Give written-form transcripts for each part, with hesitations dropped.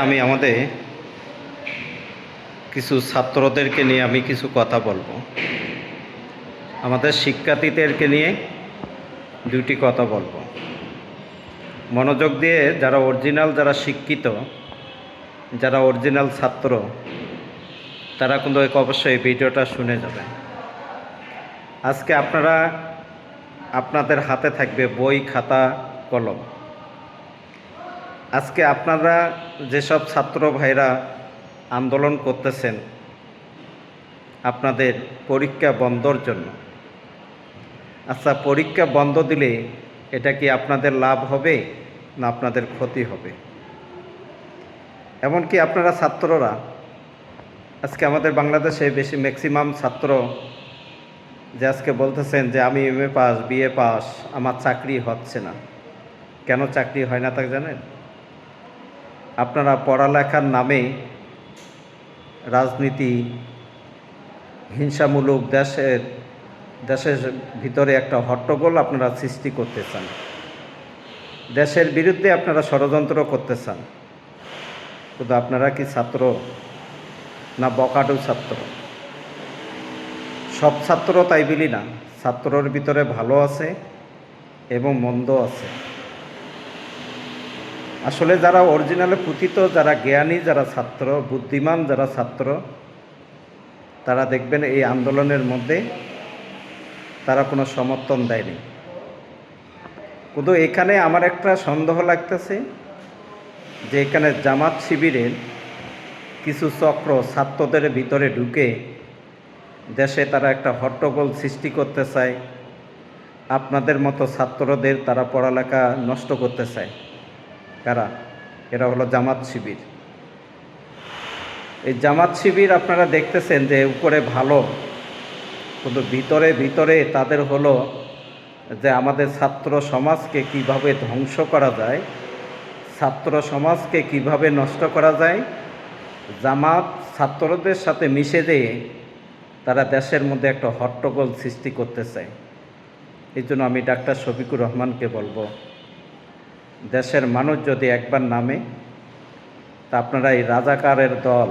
আমি আমাদের কিছু ছাত্রদেরকে নিয়ে আমি কিছু কথা বলবো। আমাদের শিক্ষার্থীদেরকে নিয়ে দুটি কথা বলবো। মনোযোগ দিয়ে যারা অরিজিনাল, যারা শিক্ষিত, যারা অরিজিনাল ছাত্র, তারা কিন্তু অবশ্যই এই ভিডিওটা শুনে যাবেন। আজকে আপনাদের হাতে থাকবে বই, খাতা, কলম। আজকে আপনারা যেসব ছাত্র ভাইরা আন্দোলন করতেছেন আপনাদের পরীক্ষা বন্ধর জন্য, আচ্ছা, পরীক্ষা বন্ধ দিলে এটা কি আপনাদের লাভ হবে না আপনাদের ক্ষতি হবে? এমনকি আপনারা ছাত্ররা আজকে আমাদের বাংলাদেশে বেশি ম্যাক্সিমাম ছাত্র যে আজকে বলতেছেন যে আমি এমএ পাস, বিএ পাস, আমার চাকরি হচ্ছে না। কেন চাকরি হয় না তা জানেন? আপনারা পড়ালেখার নামে রাজনীতি, হিংসামূলক দেশের ভিতরে একটা হট্টগোল আপনারা সৃষ্টি করতে চান, দেশের বিরুদ্ধে আপনারা ষড়যন্ত্র করতে চান। কিন্তু আপনারা কি ছাত্র না বকাটু ছাত্র? সব ছাত্র তাই বলি না, ছাত্রর ভিতরে ভালো আছে এবং মন্দ আছে। আসলে যারা অরিজিনালে পুঁথিত, যারা জ্ঞানী, যারা ছাত্র, বুদ্ধিমান যারা ছাত্র, তারা দেখবেন এই আন্দোলনের মধ্যে তারা কোনো সমর্থন দেয়নি। কিন্তু এখানে আমার একটা সন্দেহ লাগতেছে যে এখানে জামাত শিবিরের কিছু চক্র ছাত্রদের ভিতরে ঢুকে দেশে তারা একটা হট্টগোল সৃষ্টি করতে চায়। আপনাদের মতো ছাত্রদের তারা পড়ালেখা নষ্ট করতে চায়। কারা? এরা হলো জামাত শিবির। এই জামাত শিবির আপনারা দেখতেছেন যে উপরে ভালো, কিন্তু ভিতরে ভিতরে তাদের হলো যে আমাদের ছাত্র সমাজকে কিভাবে ধ্বংস করা যায়, ছাত্র সমাজকে কিভাবে নষ্ট করা যায়, জামাত ছাত্রদের সাথে মিশে যেয়ে তারা দেশের মধ্যে একটা হট্টগোল সৃষ্টি করতে চায়। এই জন্য আমি ডাক্তার শফিকুর রহমানকে বলবো, দেশের মানুষ যদি একবার নামে তা আপনারা এই রাজাকারের দল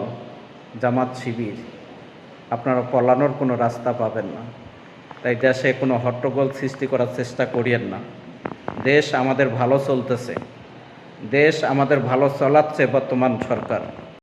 জামাত শিবির আপনারা পলানোর কোনো রাস্তা পাবেন না। তাই দেশে কোনো হট্টগোল সৃষ্টি করার চেষ্টা করিয়েন না। দেশ আমাদের ভালো চলতেছে, দেশ আমাদের ভালো চালাচ্ছে বর্তমান সরকার।